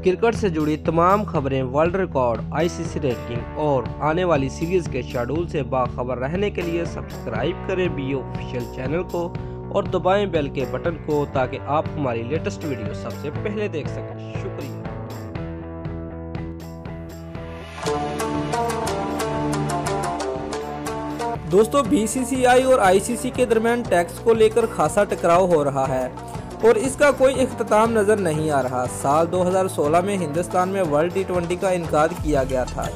Cricket से जुड़ी तमाम खबरें, वर्ल्ड रिकॉर्ड, आईसीसी रैंकिंग और आने वाली सीरीज के शेड्यूल से बाखबर रहने के लिए सब्सक्राइब करें बी ऑफिशियल चैनल को और दबाएं बेल के बटन को ताकि आप हमारी लेटेस्ट वीडियो सबसे पहले देख सकें। शुक्रिया। दोस्तों, बीसीसीआई और आईसीसी के दरमियान टैक्स को लेकर खासा टकराव हो रहा है और इसका कोई इख्तिताम नजर नहीं आ रहा। साल 2016 में हिंदुस्तान में वर्ल्ड टी20 का इनकार किया गया था।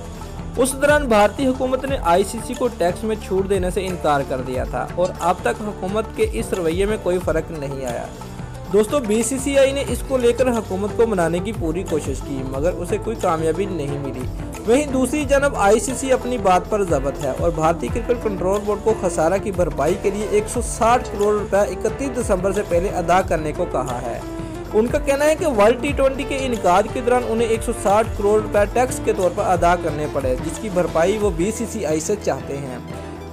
उस दौरान भारतीय हुकूमत ने आईसीसी को टैक्स में छूट देने से इनकार कर दिया था और अब तक हुकूमत के इस रवैये में कोई फर्क नहीं आया। दोस्तों, बीसीसीआई ने इसको लेकर हुकूमत को मनाने की पूरी कोशिश की मगर उसे कोई कामयाबी नहीं मिली। वहीं दूसरी जानब आईसीसी अपनी बात पर ज़ब्त है और भारतीय क्रिकेट कंट्रोल बोर्ड को खसारा की भरपाई के लिए 160 करोड़ रुपए 31 दिसंबर से पहले अदा करने को कहा है। उनका कहना है कि वर्ल्ड टी20 के इनकार के दौरान उन्हें 160 करोड़ रुपए टैक्स के तौर पर अदा करने पड़े, जिसकी भरपाई वो बीसीसीआई से चाहते हैं।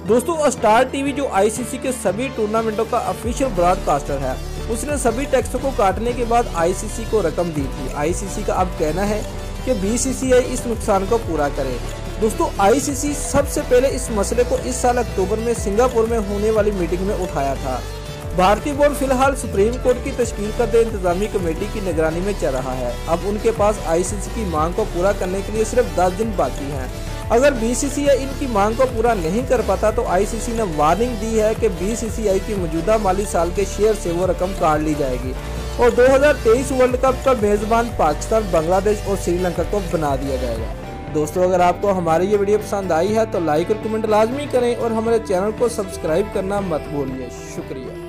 दोस्तों, स्टार टीवी जो आईसीसी के सभी टूर्नामेंटों का ऑफिशियल ब्रॉडकास्टर है, उसने सभी टैक्सों को काटने के बाद आईसीसी को रकम दी थी। आईसीसी का अब कहना है कि बीसीसीआई इस नुकसान को पूरा करे। दोस्तों, आईसीसी सबसे पहले इस मसले को इस साल अक्टूबर में सिंगापुर में होने वाली मीटिंग में उठाया था। भारतीय बोर्ड फिलहाल सुप्रीम कोर्ट की तश्कील करदे इंतजामी कमेटी की निगरानी में चल रहा है। अब उनके पास आईसीसी की मांग को पूरा करने के लिए सिर्फ 10 दिन बाकी हैं। अगर बीसीसीआई इनकी मांग को पूरा नहीं कर पाता तो आईसीसी ने वार्निंग दी है कि बीसीसीआई की मौजूदा माली साल के शेयर से वो रकम काट ली जाएगी और 2023 वर्ल्ड कप का मेजबान पाकिस्तान, बांग्लादेश और श्रीलंका को बना दिया जाएगा। दोस्तों, अगर आपको हमारी ये वीडियो पसंद आई है तो लाइक और कमेंट लाजमी करें और हमारे चैनल को सब्सक्राइब करना मत भूलिए। शुक्रिया।